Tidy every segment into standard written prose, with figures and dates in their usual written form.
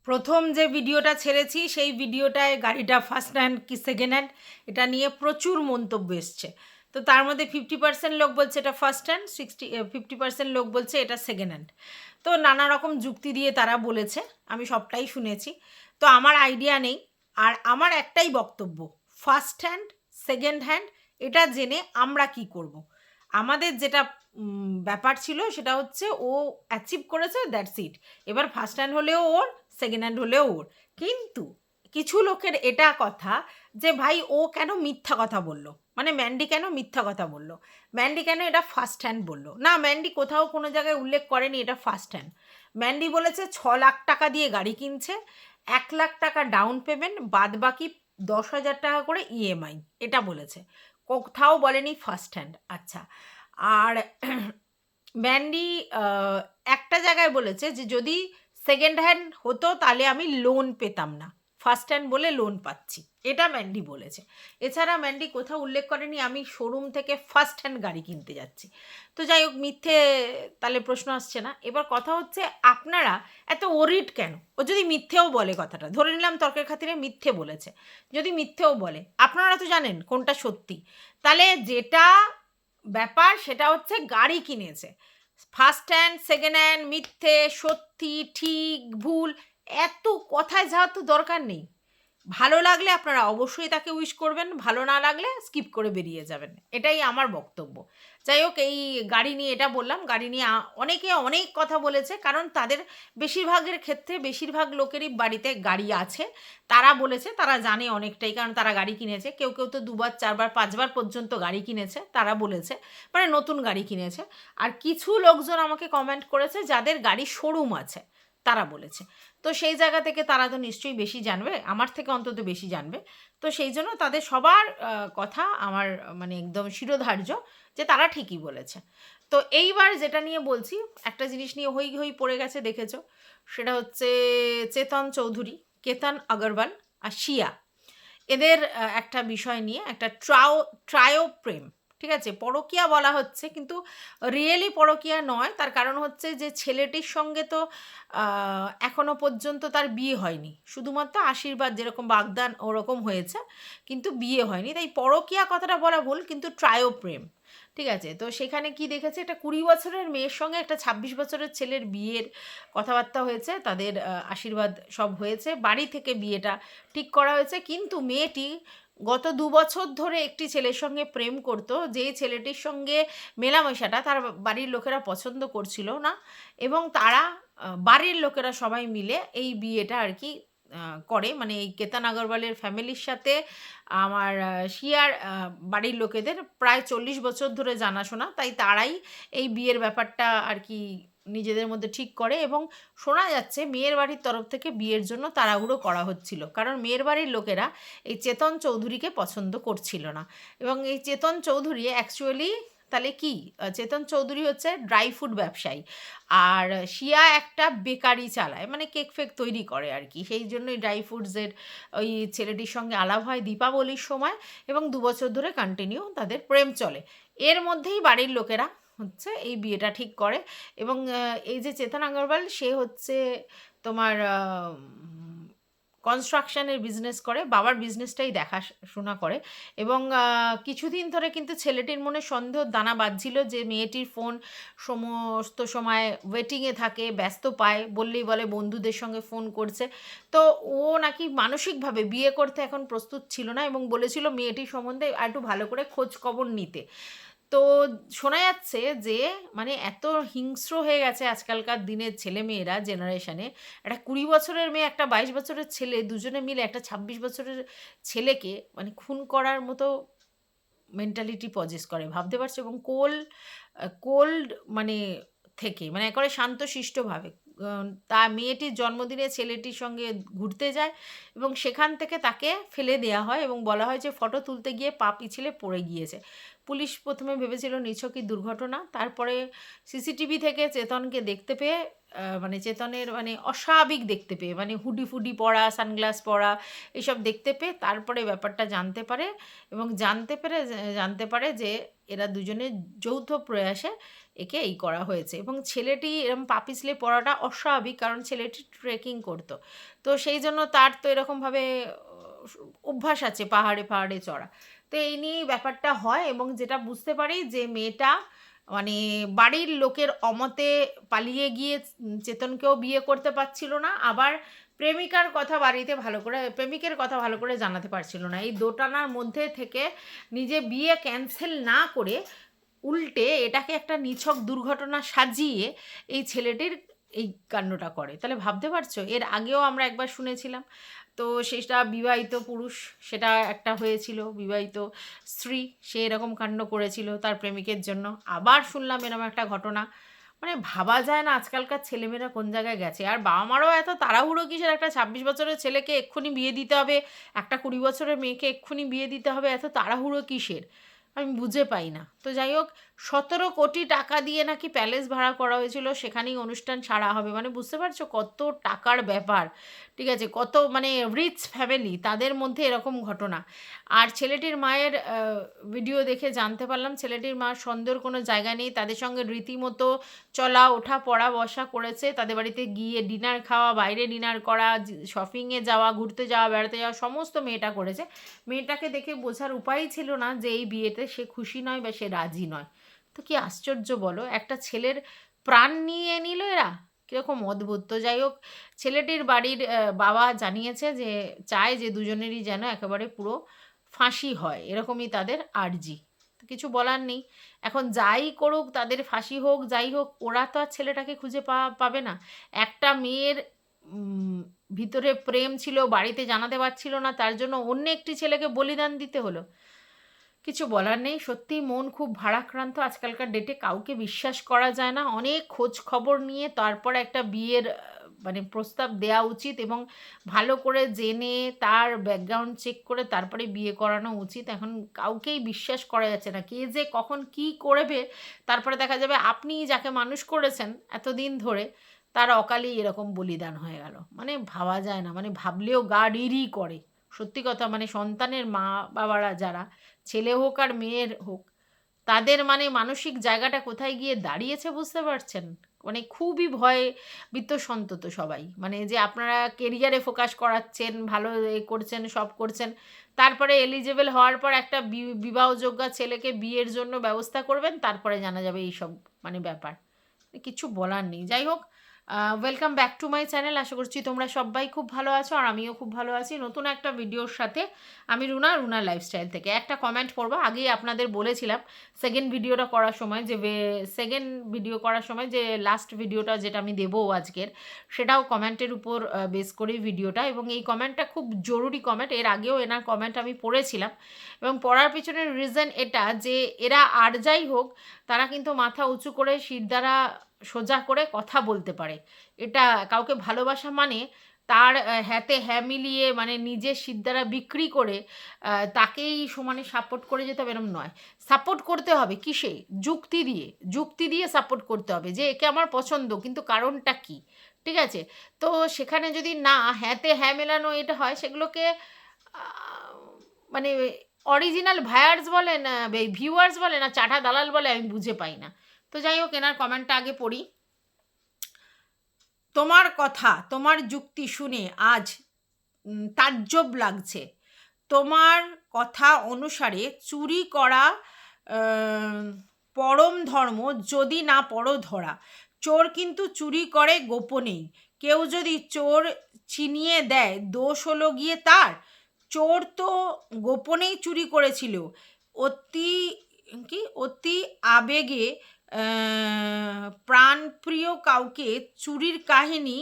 প্রথম যে ভিডিওটা ছেড়েছি সেই ভিডিওটায় গাড়িটা ফার্স্ট হ্যান্ড কি সেকেন্ড হ্যান্ড এটা নিয়ে প্রচুর মন্তব্য এসছে। তো তার মধ্যে 50% লোক বলছে এটা ফার্স্ট হ্যান্ড, 50% লোক বলছে এটা সেকেন্ড হ্যান্ড। তো নানা রকম যুক্তি দিয়ে তারা বলেছে, আমি সবটাই শুনেছি। তো আমার আইডিয়া নেই। আর আমার একটাই বক্তব্য, ফার্স্ট হ্যান্ড সেকেন্ড হ্যান্ড এটা জেনে আমরা কি করব। আমাদের যেটা ব্যাপার ছিল সেটা হচ্ছে ও অ্যাচিভ করেছে, দ্যাটস ইট। এবার ফার্স্ট হ্যান্ড হলেও ওর, সেকেন্ড হ্যান্ড হলেও ওর। কিন্তু কিছু লোকের এটা কথা যে ভাই ও কেন মিথ্যা কথা বলল, মানে ম্যান্ডি কেন মিথ্যা কথা বলল, ম্যান্ডি কেন এটা ফার্স্ট হ্যান্ড বলল। না, ম্যান্ডি কোথাও কোনো জায়গায় উল্লেখ করেনি এটা ফার্স্ট হ্যান্ড। ম্যান্ডি বলেছে 6 লাখ টাকা দিয়ে গাড়ি কিনছে, 1 লাখ টাকা ডাউন পেমেন্ট, বাদ বাকি 10,000 টাকা করে ইএমআই, এটা বলেছে। কোথাও বলেনি ফার্স্ট হ্যান্ড। আচ্ছা, আর ম্যান্ডি একটা জায়গায় বলেছে যে যদি সেকেন্ড হ্যান্ড হতো তাহলে আমি লোন পেতাম না, ফার্স্ট হ্যান্ড বলে লোন পাচ্ছি, এটা ম্যান্ডি বলেছে। এছাড়া ম্যান্ডি কোথাও উল্লেখ করেনি আমি শোরুম থেকে ফার্স্ট হ্যান্ড গাড়ি কিনতে যাচ্ছি। তো যাই হোক, মিথ্যে তাহলে প্রশ্ন আসছে না। এবার কথা হচ্ছে আপনারা এত ওরিড কেন? ও যদি মিথ্যেও বলে, কথাটা ধরে নিলাম তর্কের খাতিরে মিথ্যে বলেছে, যদি মিথ্যেও বলে আপনারা তো জানেন কোনটা সত্যি। তাহলে যেটা ব্যাপার সেটা হচ্ছে গাড়ি কিনেছে, ফার্স্ট হ্যান্ড সেকেন্ড হ্যান্ড মিথ্যে সত্যি ঠিক ভুল এত কথায় যাওয়ার তো দরকার নেই। ভালো লাগলে আপনারা অবশ্যই তাকে উইশ করবেন, ভালো না লাগলে স্কিপ করে বেরিয়ে যাবেন, এটাই আমার বক্তব্য। যাই হোক, এই গাড়ি নিয়ে এটা বললাম। গাড়ি নিয়ে অনেকে অনেক কথা বলেছে, কারণ তাদের বেশিরভাগের ক্ষেত্রে বেশিরভাগ লোকেরই বাড়িতে গাড়ি আছে। তারা বলেছে তারা জানে অনেকটাই, কারণ তারা গাড়ি কিনেছে। কেউ কেউ তো 2বার 4বার 5বার পর্যন্ত গাড়ি কিনেছে, তারা বলেছে, মানে নতুন গাড়ি কিনেছে। আর কিছু লোকজন আমাকে কমেন্ট করেছে যাদের গাড়ি শোরুম আছে, তারা বলেছে। তো সেই জায়গা থেকে তারা তো নিশ্চয়ই বেশি জানবে, আমার থেকে অন্তত বেশি জানবে। তো সেই জন্য তাদের সবার কথা আমার মানে একদম শিরোধার্য যে তারা ঠিকই বলেছে। তো এইবার যেটা নিয়ে বলছি, একটা জিনিস নিয়ে হই হই পড়ে গেছে দেখেছো, সেটা হচ্ছে চেতন চৌধুরী, কেতন আগরওয়াল আর শিয়া, এদের একটা বিষয় নিয়ে একটা ট্রায়ো প্রেম। ঠিক আছে, পরকীয়া বলা হচ্ছে কিন্তু রিয়েলি পরকীয়া নয়। তার কারণ হচ্ছে যে ছেলেটির সঙ্গে তো এখনো পর্যন্ত তার বিয়ে হয়নি, শুধুমাত্র আশীর্বাদ যেরকম বাগদান ওরকম হয়েছে, কিন্তু বিয়ে হয়নি। তাই পরকীয়া কথাটা বলা ভুল, কিন্তু ট্রায়ো প্রেম। ঠিক আছে, তো সেখানে কি দেখেছে, একটা 20 বছরের মেয়ের সঙ্গে একটা 26 বছরের ছেলের বিয়ের কথাবার্তা হয়েছে, তাদের আশীর্বাদ সব হয়েছে, বাড়ি থেকে বিয়েটা ঠিক করা হয়েছে। কিন্তু মেয়েটি গত 2 বছর ধরে একটি ছেলের সঙ্গে প্রেম করত, যেই ছেলেটির সঙ্গে মেলামেশাটা তার বাড়ির লোকেরা পছন্দ করছিল না, এবং তারা বাড়ির লোকেরা সবাই মিলে এই বিয়েটা আর কি করে। মানে এই কেতন আগরওয়ালের ফ্যামিলির সাথে আমার শিয়ার বাড়ির লোকেদের প্রায় 40 বছর ধরে জানাশোনা, তাই তারাই এই বিয়ের ব্যাপারটা আর কি নিজেদের মধ্যে ঠিক করে। এবং শোনা যাচ্ছে মেয়ের বাড়ির তরফ থেকে বিয়ের জন্য তাড়াহুড়ো করা হচ্ছিল, কারণ মেয়ের বাড়ির লোকেরা এই চেতন চৌধুরীকে পছন্দ করছিল না। এবং এই চেতন চৌধুরী অ্যাকচুয়ালি তাহলে কি, চেতন চৌধুরী হচ্ছে ড্রাই ফ্রুট ব্যবসায়ী, আর শিয়া একটা বেকারি চালায়, মানে কেক ফেক তৈরি করে আর কি। সেই জন্যই ড্রাই ফ্রুটসের ওই ছেলেটির সঙ্গে আলাপ হয় দীপাবলির সময়, এবং 2 বছর ধরে কন্টিনিউ তাদের প্রেম চলে। এর মধ্যেই বাড়ির লোকেরা হচ্ছে এই বিয়েটা ঠিক করে। এবং এই যে চেতন আগরওয়াল, সে হচ্ছে তোমার কনস্ট্রাকশনের বিজনেস করে, বাবার বিজনেসটাই দেখাশোনা করে। এবং কিছুদিন ধরে কিন্তু ছেলেটির মনে সন্দেহ দানা বাঁধছিল যে মেয়েটির ফোন সমস্ত সময় ওয়েটিংয়ে থাকে, ব্যস্ত পায়, বললেই বলে বন্ধুদের সঙ্গে ফোন করছে। তো ও নাকি মানসিকভাবে বিয়ে করতে এখন প্রস্তুত ছিল না, এবং বলেছিল মেয়েটির সম্বন্ধে আর একটু ভালো করে খোঁজ খবর নিতে। তো শোনা যাচ্ছে যে মানে এত হিংস্র হয়ে গেছে আজকালকার দিনের ছেলেমেয়েরা, জেনারেশনে। একটা 20 বছরের মেয়ে, একটা 22 বছরের ছেলে, দুজনে মিলে একটা 26 বছরের ছেলেকে মানে খুন করার মতো মেন্টালিটি পজেস করে, ভাবতে পারছো? এবং কোল্ড মানে থেকে, মানে একেবারে শান্তশিষ্টভাবে তা মেয়েটির জন্মদিনে ছেলেটির সঙ্গে ঘুরতে যায়, এবং সেখান থেকে তাকে ফেলে দেওয়া হয় এবং বলা হয় যে ফটো তুলতে গিয়ে পা পিছলে পড়ে গিয়েছে। পুলিশ প্রথমে ভেবেছিল নিছকই দুর্ঘটনা, তারপরে সিসিটিভি থেকে চেতনকে দেখতে পেয়ে মানে চেতনের মানে অস্বাভাবিক দেখতে পেয়ে, মানে হুডি ফুডি পরা, সানগ্লাস পরা, এসব দেখতে পেয়ে তারপরে ব্যাপারটা জানতে পারে। এবং জানতে পারে যে এরা দুজনে যৌথ প্রয়াসে একে এই করা হয়েছে। এবং ছেলেটি এরকম পাপি স্লিপ পরাটা অস্বাভাবিক, কারণ ছেলেটি ট্রেকিং করতো। তো সেই জন্য তার তো এরকমভাবে অভ্যাস আছে পাহাড়ে পাহাড়ে চড়া। তো এই নিয়েই ব্যাপারটা হয়, এবং যেটা বুঝতে পারি যে মেয়েটা মানে বাড়ির লোকের অমতে পালিয়ে গিয়ে চেতনকেও বিয়ে করতে পারছিল না, আবার প্রেমিকের কথা ভালো করে জানাতে পারছিল না। এই দোটানার মধ্যে থেকে নিজে বিয়ে ক্যান্সেল না করে উল্টে এটাকে একটা নিছক দুর্ঘটনা সাজিয়ে এই ছেলেটির এই কাণ্ডটা করে। তাহলে ভাবতে পারছো, এর আগেও আমরা একবার শুনেছিলাম, তো সেটা বিবাহিত পুরুষ, সেটা একটা হয়েছিল বিবাহিত স্ত্রী, সে এরকম কাণ্ড করেছিল তার প্রেমিকের জন্য। আবার শুনলাম এরকম একটা ঘটনা। মানে ভাবা যায় না আজকালকার ছেলেমেয়েরা কোন জায়গায় গেছে। আর বাবা মারও এত তাড়াহুড়ো কিসের, একটা 26 বছরের ছেলেকে এক্ষুনি বিয়ে দিতে হবে, একটা 20 বছরের মেয়েকে এক্ষুনি বিয়ে দিতে হবে, এত তাড়াহুড়ো কিসের আমি বুঝে পাই না। তো যাই হোক, 17 কোটি টাকা দিয়ে নাকি প্যালেস ভাড়া করা হয়েছিল, সেখানেই অনুষ্ঠান ছাড়া হবে। মানে বুঝতে পারছো কত টাকার ব্যাপার, ঠিক আছে, কত মানে রিচ ফ্যামিলি, তাদের মধ্যে এরকম ঘটনা। আর ছেলেটির মায়ের ভিডিও দেখে জানতে পারলাম ছেলেটির মা সন্দেহর কোনো জায়গা নেই, তাদের সঙ্গে রীতিমতো চলা ওঠা পড়া বসা করেছে, তাদের বাড়িতে গিয়ে ডিনার খাওয়া, বাইরে ডিনার করা, শপিংয়ে যাওয়া, ঘুরতে যাওয়া, বেড়াতে যাওয়া, সমস্ত মেয়েটা করেছে। মেয়েটাকে দেখে বোঝার উপায়ই ছিল না যে এই বিয়েতে সে খুশি নয় বা সে রাজি নয়। তো কি আশ্চর্য বলো, একটা ছেলের প্রাণ নিয়ে নিল এরা, কীরকম অদ্ভুত। তো যাই হোক, ছেলেটির বাড়ির বাবা জানিয়েছে যে চায় যে দুজনেরই যেন একেবারে পুরো ফাঁসি হয়, এরকমই তাদের আর্জি। তো কিছু বলার নেই, এখন যাই করুক, তাদের ফাঁসি হোক যাই হোক, ওরা তো আর ছেলেটাকে খুঁজে পাবে না। একটা মেয়ের ভিতরে প্রেম ছিল, বাড়িতে জানাতে পারছিল না, তার জন্য অন্য একটি ছেলেকে বলিদান দিতে হলো। কিছু বলার নেই, সত্যিই মন খুব ভারাক্রান্ত। আজকালকার ডেটে কাউকে বিশ্বাস করা যায় না। অনেক খোঁজ খবর নিয়ে তারপর একটা বিয়ের মানে প্রস্তাব দেওয়া উচিত, এবং ভালো করে জেনে তার ব্যাকগ্রাউন্ড চেক করে তারপরে বিয়ে করানো উচিত। এখন কাউকেই বিশ্বাস করা যাচ্ছে না, কে যে কখন কি করবে, তারপরে দেখা যাবে আপনি যাকে মানুষ করেছেন এতদিন ধরে, তার অকালেই এরকম বলিদান হয়ে গেল। মানে ভাবা যায় না, মানে ভাবলেও গা রিরি করে। সত্যি কথা, মানে সন্তানের মা বাবারা যারা, ছেলে হোক আর মেয়ের হোক, তাদের মানে মানসিক জায়গাটা কোথায় গিয়ে দাঁড়িয়েছে বুঝতে পারছেন? মানে খুবই ভয়ে বিত্তসন্তত সবাই। মানে যে আপনারা কেরিয়ারে ফোকাস করাচ্ছেন, ভালো এ করছেন, সব করছেন, তারপরে এলিজেবল হওয়ার পর একটা বিবাহযোগ্য ছেলেকে বিয়ের জন্য ব্যবস্থা করবেন, তারপরে জানা যাবে এইসব মানে ব্যাপার। কিছু বলার নেই। যাই হোক, welcome back to my channel. আশা করছি তোমরা সবাই খুব ভালো আছো, আর আমিও খুব ভালো আছি। নতুন একটা ভিডিওর সাথে আমি রুনার লাইফস্টাইল থেকে একটা কমেন্ট পড়বো। আগেই আপনাদের বলেছিলাম সেকেন্ড ভিডিও করার সময় যে লাস্ট ভিডিওটা যেটা আমি দেবো আজকের, সেটাও কমেন্টের উপর বেস করেই ভিডিওটা, এবং এই কমেন্টটা খুব জরুরি কমেন্ট। এর আগেও এনার কমেন্ট আমি পড়েছিলাম, এবং পড়ার পিছনের রিজন এটা যে এরা আর যাই হোক, তারা কিন্তু মাথা উঁচু করে শিরদাঁড়া সোজা করে কথা বলতে পারে। এটা কাউকে ভালোবাসা মানে তার হ্যাঁতে হ্যাঁ মিলিয়ে, মানে নিজের সিদ্ধারা বিক্রি করে তাকেই সমানে সাপোর্ট করে যেতে হবে এরম নয়। সাপোর্ট করতে হবে কিসে? যুক্তি দিয়ে সাপোর্ট করতে হবে যে একে আমার পছন্দ, কিন্তু কারণটা কী, ঠিক আছে? তো সেখানে যদি না হ্যাঁতে হ্যাঁ মেলানো এটা হয়, সেগুলোকে মানে অরিজিনাল ভায়ার্স বলে না, ভিউয়ার্স বলে না চাটা দালাল বলে, আমি বুঝে পাই না। তো যাই হোক, এনার কমেন্টটা আগে পড়ি। তোমার কথা, তোমার যুক্তি শুনে আজ তাজ্জব লাগছে। তোমার কথা অনুসারে চুরি করা পরম ধর্ম, যদি না পড়ো ধরা। চোর কিন্তু চুরি করে গোপনেই, কেউ যদি চোর চিনিয়ে দেয় দোষ হলো গিয়ে তার। চোর তো গোপনেই চুরি করেছিল, অতি আবেগে প্রাণপ্রিয় কাউকে চুরির কাহিনী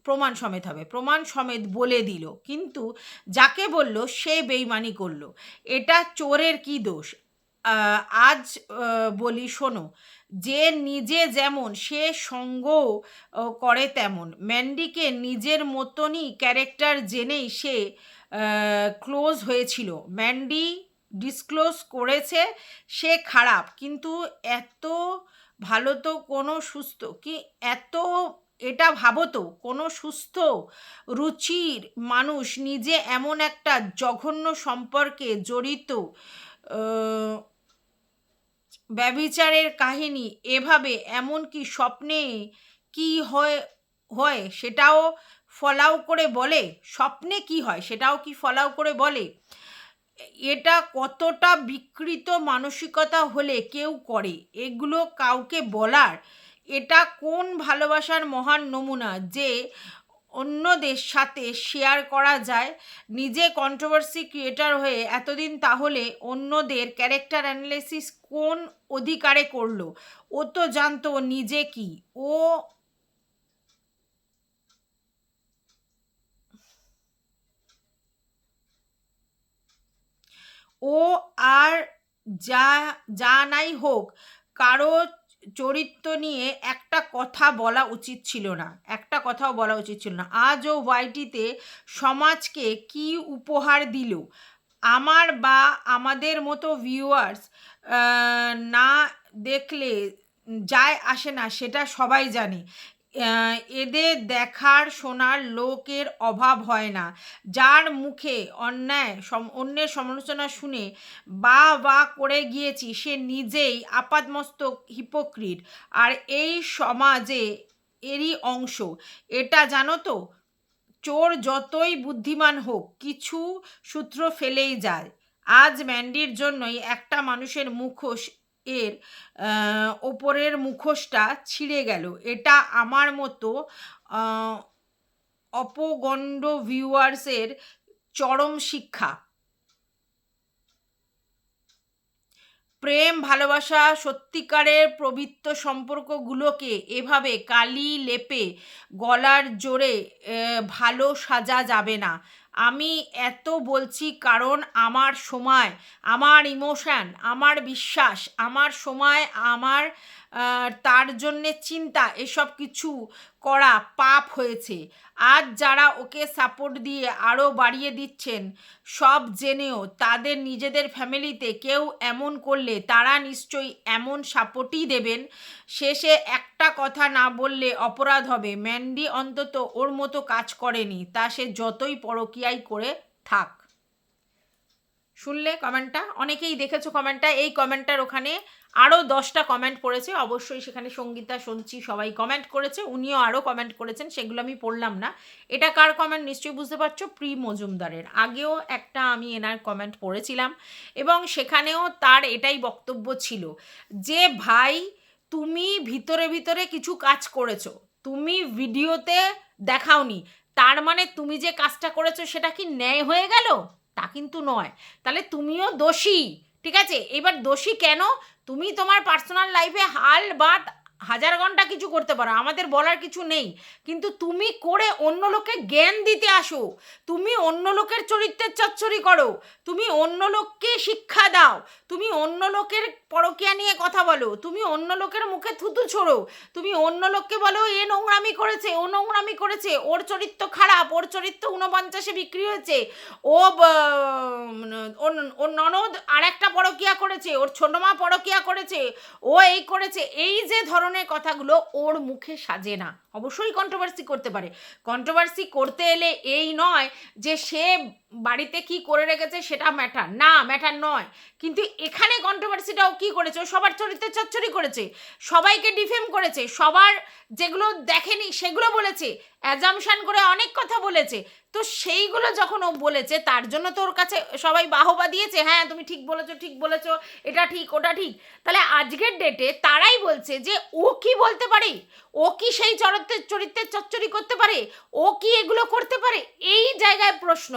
প্রমাণ সমেত বলে দিল, কিন্তু যাকে বলল সে বেইমানি করলো। এটা চোরের কি দোষ? আজ বলি শোনো, যে নিজে যেমন সে সঙ্গ করে তেমন। ম্যান্ডিকে নিজের মতনই ক্যারেক্টার জেনেই সে ক্লোজ হয়েছিল। ম্যান্ডি ডিসক্লোজ করেছে সে খারাপ, কিন্তু এত ভালো তো কোনো সুস্থ এটা ভাবো তো, কোনো সুস্থ রুচির মানুষ নিজে এমন একটা জঘন্য সম্পর্কে জড়িত ব্যভিচারের কাহিনী এভাবে এমনকি স্বপ্নে কি হয় হয় সেটাও ফলাও করে বলে, স্বপ্নে কি হয় সেটাও কি ফলাও করে বলে? এটা কতটা বিকৃত মানসিকতা হলে কেউ করে এগুলো কাউকে বলার? এটা কোন ভালোবাসার মহান নমুনা যে অন্যদের সাথে শেয়ার করা যায়? নিজে কন্ট্রোভার্সি ক্রিয়েটার হয়ে এতদিন তাহলে অন্যদের ক্যারেক্টার অ্যানালিসিস কোন অধিকারে করলো? ও তো জানতো ও নিজে কি। ও ও আর যা যা নাই হোক, কারো চরিত্র নিয়ে একটা কথা বলা উচিত ছিল না, একটা কথাও বলা উচিত ছিল না। আজ ও ওয়াইটিতে সমাজকে কি উপহার দিল? আমার বা আমাদের মতো ভিউয়ার্স না দেখলে যায় আসে না, সেটা সবাই জানে। এদের দেখার শোনার লোকের অভাব হয় না। যার মুখে অন্যের সমালোচনা শুনে বা করে গিয়েছি সে নিজেই আপাদমস্তক হিপোক্রিট, আর এই সমাজে এরই অংশ। এটা জানো তো, চোর যতই বুদ্ধিমান হোক কিছু সূত্র ফেলেই যায়। আজ ম্যান্ডির জন্যই একটা মানুষের মুখোশ এর ওপরের মুখোশটা ছিঁড়ে গেল। এটা আমার মতো আহ, অপগণ্ড ভিউয়ার্সের চরম শিক্ষা। প্রেম, ভালোবাসা, সত্যিকারের পবিত্র সম্পর্কগুলোকে এভাবে কালি লেপে গলার জোরে ভালো সাজা যাবে না। আমি এত বলছি কারণ আমার সময়, আমার ইমোশন, আমার বিশ্বাস, আমার সময়, আমার তার জন্যে চিন্তা, এসব কিছু করা পাপ হয়েছে। আজ যারা ওকে সাপোর্ট দিয়ে আরও বাড়িয়ে দিচ্ছেন, সব জেনেও তাদের নিজেদের ফ্যামিলিতে কেউ এমন করলে তারা নিশ্চয়ই এমন সাপোর্টই দেবেন। শেষে একটা কথা না বললে অপরাধ হবে। ম্যান্ডি অন্তত ওর মতো কাজ করেনি, তা সে যতই পরকীয়াই করে থাক। শুনলে কমেন্টটা? অনেকেই দেখেছো কমেন্টটা। এই কমেন্টটার ওখানে আরও 10টা কমেন্ট পড়েছে, অবশ্যই সেখানে সঙ্গীতা, সঞ্চি সবাই কমেন্ট করেছে, উনিও আরও কমেন্ট করেছেন, সেগুলো আমি পড়লাম না। এটা কার কমেন্ট নিশ্চয়ই বুঝতে পারছো, প্রি মজুমদারের। আগেও একটা আমি এনার কমেন্ট পড়েছিলাম এবং সেখানেও তার এটাই বক্তব্য ছিল যে ভাই, তুমি ভিতরে ভিতরে কিছু কাজ করেছো, তুমি ভিডিওতে দেখাওনি, তার মানে তুমি যে কাজটা করেছো সেটা কি ন্যায় হয়ে গেল? তা কিন্তু নয়। তাহলে তুমিও দোষী। ঠিক আছে, এবার দোষী কেন? তুমি তোমার পার্সোনাল লাইফে হাল বাত হাজার ঘন্টা কিছু করতে পারো, আমাদের বলার কিছু নেই, কিন্তু তুমি করে অন্য লোককে জ্ঞান দিতে আসো, তুমি অন্য লোকের চরিত্রের চচ্চড়ি করো, তুমি অন্য লোককে শিক্ষা দাও, তুমি অন্য লোকের পরকীয়া নিয়ে কথা বলো, তুমি অন্য লোকের মুখে থুতু ছোড়ো, তুমি অন্য লোককে বলো এ নোংরামি করেছে, ও নোংরামি করেছে, ওর চরিত্র খারাপ, ওর চরিত্র 49-এ বিক্রি হয়েছে, ও ওর ননদ আর একটা পরকীয়া করেছে, ওর ছোট মা পরকীয়া করেছে, ও এই করেছে, এই যে ধরনের কথাগুলো ওর মুখে সাজে না। অবশ্যই কন্ট্রোভার্সি করতে পারে, কন্ট্রোভার্সি করতে এলে এই নয় যে সে বাড়িতে কি করে রেখেছে সেটা ম্যাটার না, ম্যাটার নয়। কিন্তু এখানে কন্ট্রোভার্সিটাও কি করেছে, ও সবার চরিত্রের চচ্চড়ি করেছে, সবাইকে ডিফেম করেছে, সবার যেগুলো দেখেনি সেগুলো বলেছে, অ্যাজামশন করে অনেক কথা বলেছে। তো সেইগুলো যখন ও বলেছে তার জন্য তো ওর কাছে সবাই বাহবা দিয়েছে, হ্যাঁ তুমি ঠিক বলেছো, ঠিক বলেছো, এটা ঠিক, ওটা ঠিক। তাহলে আজকের ডেটে তারাই বলছে যে ও কি বলতে পারে, ও কি সেই চরিত্রের চচ্চড়ি করতে পারে, ও কি এগুলো করতে পারে? এই জায়গায় প্রশ্ন।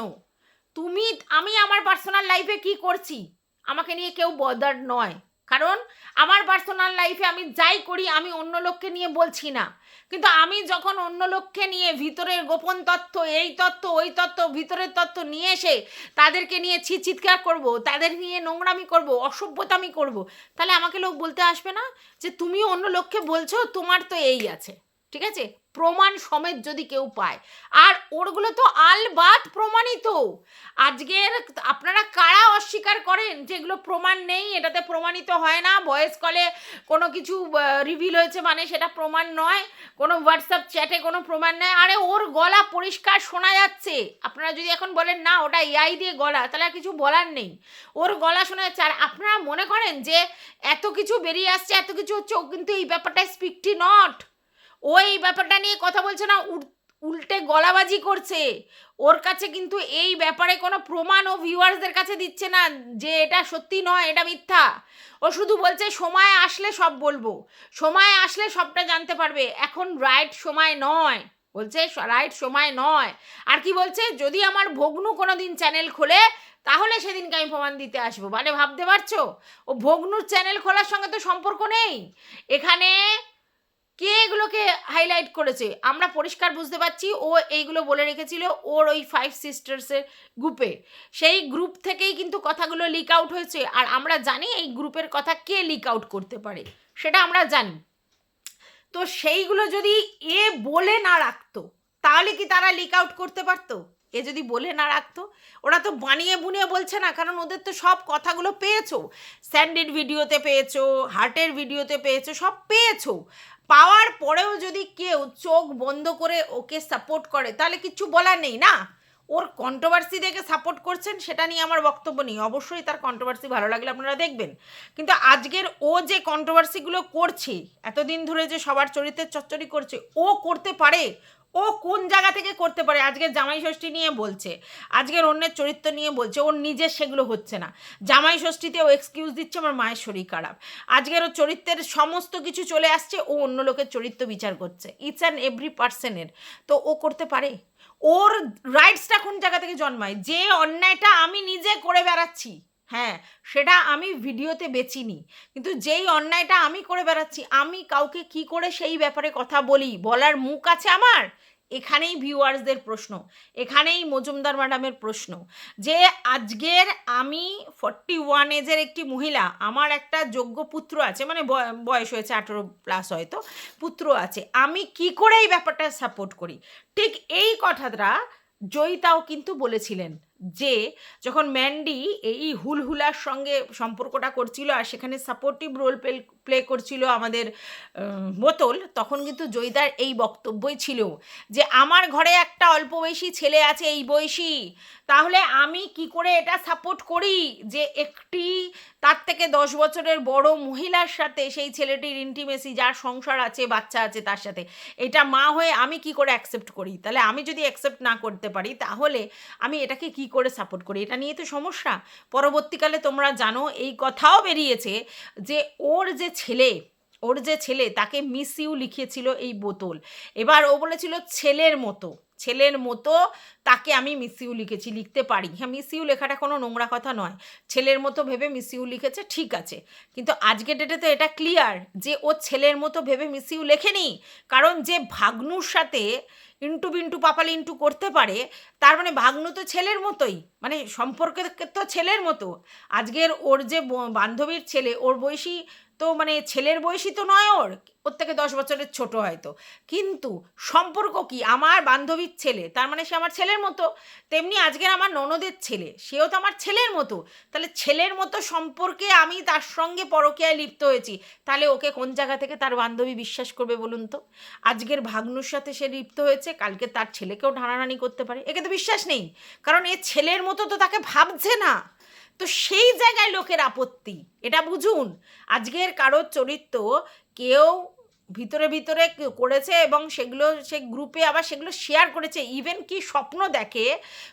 তুমি, আমি আমার পার্সোনাল লাইফে কি করছি আমাকে নিয়ে কেউ বদার নয়, কারণ আমার পার্সোনাল লাইফে আমি যাই করি আমি অন্য লোককে নিয়ে বলছি না। কিন্তু আমি যখন অন্য লোককে নিয়ে ভিতরের গোপন তথ্য, এই তথ্য, ওই তথ্য, ভিতরের তথ্য নিয়ে এসে তাদেরকে নিয়ে চিৎকার করব, তাদের নিয়ে নোংরামি করব, অসভ্যতামি করব, তাহলে আমাকে লোক বলতে আসবে না যে তুমিও অন্য লোককে বলছো তোমার তো এই আছে। ঠিক আছে, প্রমাণ সমেত যদি কেউ পায়। আর ওরগুলো তো আলবাত প্রমাণিত। আজকের আপনারা কারা অস্বীকার করেন যেগুলো প্রমাণ নেই, এটাতে প্রমাণিত হয় না, ভয়েস কলে কোনো কিছু রিভিল হয়েছে মানে সেটা প্রমাণ নয়, কোনো হোয়াটসঅ্যাপ চ্যাটে কোনো প্রমাণ নেই। আরে ওর গলা পরিষ্কার শোনা যাচ্ছে। আপনারা যদি এখন বলেন না ওটা এআই দিয়ে গলা, তাহলে আর কিছু বলার নেই, ওর গলা শোনা যাচ্ছে। আর আপনারা মনে করেন যে এত কিছু বেরিয়ে আসছে, এত কিছু হচ্ছে, ও কিন্তু এই ব্যাপারটা স্পিকটি নট, ও এই ব্যাপারটা নিয়ে কথা বলছে না, উল্টে গলাবাজি করছে। ওর কাছে কিন্তু এই ব্যাপারে কোনো প্রমাণ ও ভিউয়ার্সদের কাছে দিচ্ছে না যে এটা সত্যি নয়, এটা মিথ্যা। ও শুধু বলছে সময় আসলে সব বলবো, সময় আসলে সবটা জানতে পারবে, এখন রাইট সময় নয়, বলছে রাইট সময় নয়। আর কি বলছে, যদি আমার ভগ্নু কোনো দিন চ্যানেল খোলে তাহলে সেদিনকে আমি প্রমাণ দিতে আসবো। মানে ভাবতে পারছো, ও ভগ্নুর চ্যানেল খোলার সঙ্গে তো সম্পর্ক নেই। এখানে কে এগুলোকে হাইলাইট করেছে আমরা পরিষ্কার বুঝতে পারছি। ও এইগুলো বলে রেখেছিল ওর ওই 5 সিস্টার্সের গ্রুপে, সেই গ্রুপ থেকেই কিন্তু কথাগুলো লিক আউট হয়েছে। আর আমরা জানি এই গ্রুপের কথা কে লিক আউট করতে পারে, সেটা আমরা জানি। তো সেইগুলো যদি এ বলে না রাখতো তাহলে কি তারা লিক আউট করতে পারতো? এ যদি বলে না রাখতো, ওরা তো বানিয়ে বুনিয়ে বলছে না, কারণ ওদের তো সব কথাগুলো পেয়েছো, স্যান্ডির ভিডিওতে পেয়েছো, হার্টের ভিডিওতে পেয়েছো, সব পেয়েছো। পাওয়ার পরেও যদি কেউ চোখ বন্ধ করে ওকে সাপোর্ট করে তাহলে কিচ্ছু বলার নেই না। ওর কন্ট্রোভার্সি দেখে সাপোর্ট করছেন সেটা নিয়ে আমার বক্তব্য নেই, অবশ্যই তার কন্ট্রোভার্সি ভালো লাগলে আপনারা দেখবেন। কিন্তু আজকের ও যে কন্ট্রোভার্সিগুলো করছে, এতদিন ধরে যে সবার চরিত্রের চচ্চড়ি করছে, ও করতে পারে। ও কোন জায়গা থেকে করতে পারে? আজকের জামাই ষষ্ঠী নিয়ে বলছে, আজকের অন্যের চরিত্র নিয়ে বলছে, ওর নিজের সেগুলো হচ্ছে না। জামাই ষষ্ঠীতে ও এক্সকিউজ দিচ্ছে আমার মায়ের শরীর খারাপ, আজকের ওর চরিত্রের সমস্ত কিছু চলে আসছে, ও অন্য লোকের চরিত্র বিচার করছে, ইটস অ্যান্ড এভরি পার্সনের। তো ও করতে পারে। ওর রাইটসটা কোন জায়গা থেকে জন্মায়? যে অন্যায়টা আমি নিজে করে বেড়াচ্ছি, হ্যাঁ সেটা আমি ভিডিওতে বেচিনি, কিন্তু যেই অন্যায়টা আমি করে বেড়াচ্ছি, আমি কাউকে কি করে সেই ব্যাপারে কথা বলি, বলার মুখ আছে আমার? এখানেই ভিউয়ার্সদের প্রশ্ন, এখানেই মজুমদার ম্যাডামের প্রশ্ন, যে আজকের আমি 41 এজের একটি মহিলা, আমার একটা যোগ্য পুত্র আছে, মানে বয়স হয়েছে 18+ হয়তো, পুত্র আছে, আমি কি করে এই ব্যাপারটা সাপোর্ট করি? ঠিক এই কথাটা জয়িতাও কিন্তু বলেছিলেন, যে যখন ম্যান্ডি এই হুলহুলার সঙ্গে সম্পর্কটা করছিল আর সেখানে সাপোর্টিভ রোল প্লে করছিল আমাদের বোতল, তখন কিন্তু জয়িতার এই বক্তব্যই ছিল যে আমার ঘরে একটা অল্প বয়সী ছেলে আছে, এই বয়সী, তাহলে আমি কি করে এটা সাপোর্ট করি যে একটি তার থেকে 10 বছরের বড় মহিলার সাথে সেই ছেলেটির ইন্টিমেসি, যার সংসার আছে, বাচ্চা আছে, তার সাথে এটা মা হয়ে আমি কি করে অ্যাকসেপ্ট করি? তাহলে আমি যদি অ্যাকসেপ্ট না করতে পারি তাহলে আমি এটাকে কি করে সাপোর্ট করি? এটা নিয়ে তো সমস্যা। পরবর্তীকালে তোমরা জানো এই কথাও বেরিয়েছে যে ওর যে ছেলে তাকে মিস ইউ লিখিয়েছিল এই বোতল। এবার ও বলেছিল ছেলের মতো তাকে আমি মিস ইউ লিখতে পারি। হ্যাঁ, মিস ইউ লেখাটা কোনো নোংরা কথা নয়, ছেলের মতো ভেবে মিস ইউ লিখেছে, ঠিক আছে। কিন্তু আজকের ডেটে তো এটা ক্লিয়ার যে ও ছেলের মতো ভেবে মিস ইউ লেখেনি, কারণ যে ভাগ্নুর সাথে ইন্টু বিন্টু পাপালি ইন্টু করতে পারে, তার মানে ভাগ্নু তো ছেলের মতোই, মানে সম্পর্কে তো ছেলের মতো। আজকের ওর যে বান্ধবীর ছেলে, ওর বয়সী তো, মানে ছেলের বয়সী তো নয়, ওর থেকে 10 বছরের ছোট হয়তো, কিন্তু সম্পর্ক কি? আমার বান্ধবীর ছেলে, তার মানে সে আমার ছেলের মতো। তেমনি আজকের আমার ননদের ছেলে, সেও তো আমার ছেলের মতো। তাহলে ছেলের মতো সম্পর্কে আমি তার সঙ্গে পরকীয়ায় লিপ্ত হয়েছি, তাহলে ওকে কোন জায়গা থেকে তার বান্ধবী বিশ্বাস করবে বলুন তো? আজকের ভাগ্নুর সাথে সে লিপ্ত হয়েছে, কালকে তার ছেলেকেও ঢানাঢানি করতে পারে, একে তো বিশ্বাস নেই, কারণ এ ছেলের মতো তো তাকে ভাবছে না। তো সেই জায়গায় লোকের আপত্তি, এটা বুঝুন। আজকের কারোর চরিত্র কেউ ভিতরে ভিতরে করেছে এবং সেগুলো সে গ্রুপে আবার সেগুলো শেয়ার করেছে, ইভেন কি স্বপ্ন দেখে,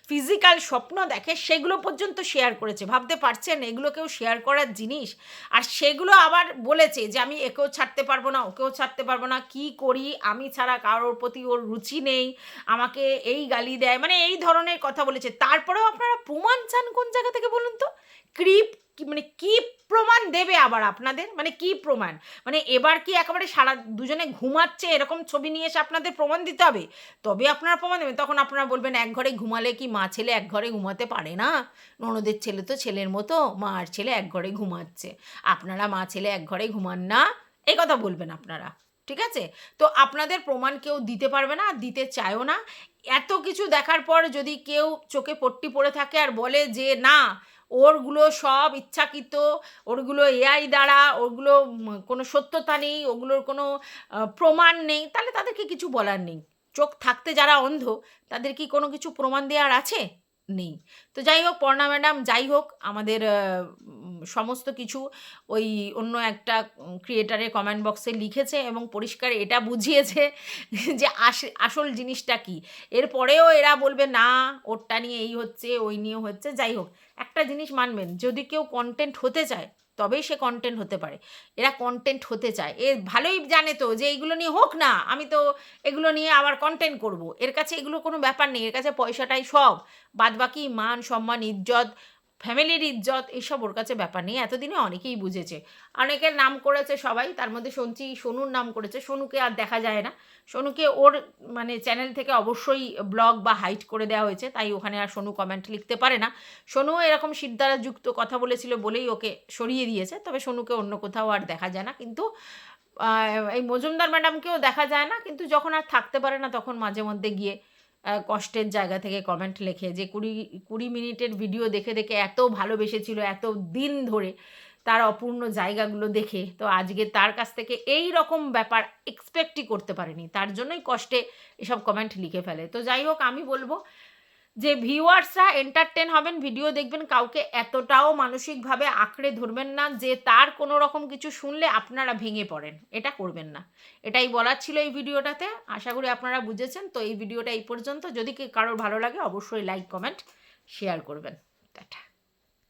ফিজিক্যাল স্বপ্ন দেখে, সেগুলো পর্যন্ত শেয়ার করেছে। ভাবতে পারছেন এগুলো কেউ শেয়ার করার জিনিস? আর সেগুলো আবার বলেছে যে আমি একেও ছাড়তে পারবো না, ওকেও ছাড়তে পারবো না, কি করি, আমি ছাড়া কারোর প্রতি ওর রুচি নেই, আমাকে এই গালি দেয়, মানে এই ধরনের কথা বলেছে। তারপরেও আপনারা প্রমাণ চান কোন জায়গা থেকে বলুন তো? মানে কি প্রমাণ দেবে আবার আপনাদের? মানে কি প্রমাণ? মানে এবার কি একেবারে সারা দুজনে ঘুমাচ্ছে এরকম ছবি নিয়ে এসে আপনাদের প্রমাণ দিতে হবে, তবে আপনারা প্রমাণ দেবেন? তখন আপনারা বলবেন এক ঘরে ঘুমালে কি মা ছেলে এক ঘরে ঘুমাতে পারে না? ননদের ছেলে তো ছেলের মতো, মা আর ছেলে এক ঘরে ঘুমাচ্ছে, আপনারা মা ছেলে এক ঘরে ঘুমান না, এই কথা বলবেন আপনারা। ঠিক আছে? তো আপনাদের প্রমাণ কেউ দিতে পারবে না, আর দিতে চায়ও না। এত কিছু দেখার পর যদি কেউ চোখে পট্টি পড়ে থাকে আর বলে যে না, ওরগুলো সব ইচ্ছাকৃত, ওরগুলো এআই দ্বারা, ওগুলো কোনো সত্যতা নেই, ওগুলোর কোনো প্রমাণ নেই, তাহলে তাদেরকে কিছু বলার নেই। চোখ থাকতে যারা অন্ধ, তাদের কি কোনো কিছু প্রমাণ দেওয়ার আছে? নেই। তো যাই হোক, পর্ণা ম্যাডাম যাই হোক আমাদের সমস্ত কিছু ওই অন্য একটা ক্রিয়েটারের কমেন্ট বক্সে লিখেছে এবং পরিষ্কার এটা বুঝিয়েছে যে আসল জিনিসটা কী। এরপরেও এরা বলবে না ওরটা নিয়ে এই হচ্ছে, ওই নিয়ে হচ্ছে। যাই হোক, একটা জিনিস মানবেন, যদি কেউ কন্টেন্ট হতে চায় তবেই সে কন্টেন্ট হতে পারে। এরা কন্টেন্ট হতে চায়, এ ভালোই জানে তো যে এইগুলো নিয়ে হোক না, আমি তো এগুলো নিয়ে আবার কন্টেন্ট করব। এর কাছে এগুলো কোনো ব্যাপার নেই, এর কাছে পয়সাটাই সব। বাদবাকি মান সম্মান ইজ্জত, ফ্যামিলির ইজ্জত, এইসব ওর কাছে ব্যাপার নেই। এতদিনে অনেকেই বুঝেছে। অনেকের নাম করেছে সবাই, তার মধ্যে শুনছি সোনুর নাম করেছে। সোনুকে আর দেখা যায় না। সোনুকে ওর মানে চ্যানেল থেকে অবশ্যই ব্লক বা হাইড করে দেওয়া হয়েছে, তাই ওখানে আর সোনু কমেন্ট লিখতে পারে না। সোনুও এরকম শির দ্বারা যুক্ত কথা বলেছিল বলেই ওকে সরিয়ে দিয়েছে। তবে সোনুকে অন্য কোথাও আর দেখা যায় না। কিন্তু এই মজুমদার ম্যাডামকেও দেখা যায় না। কিন্তু যখন আর থাকতে পারে না তখন মাঝে মধ্যে গিয়ে কষ্টের জায়গা থেকে কমেন্ট লেখে যে ২০ মিনিটের ভিডিও দেখে দেখে এত ভালোবেসেছিল এত দিন ধরে তার অপূর্ণ জায়গাগুলো দেখে, তো আজকে তার কাছ থেকে এই রকম ব্যাপার এক্সপেক্টই করতে পারেনি, তার জন্যই কষ্টে এসব কমেন্ট লিখে ফেলে। তো যাই হোক, আমি বলবো যে ভিউয়ার্সরা এন্টারটেন হবেন, ভিডিও দেখবেন, কাউকে এতটাও মানসিকভাবে আঁকড়ে ধরবেন না যে তার কোনো রকম কিছু শুনলে আপনারা ভেঙে পড়েন, এটা করবেন না। এটাই বলার ছিল এই ভিডিওটাতে। আশা করি আপনারা বুঝেছেন। তো এই ভিডিওটা এই পর্যন্ত। যদি কারোর ভালো লাগে অবশ্যই লাইক কমেন্ট শেয়ার করবেন। টাটা।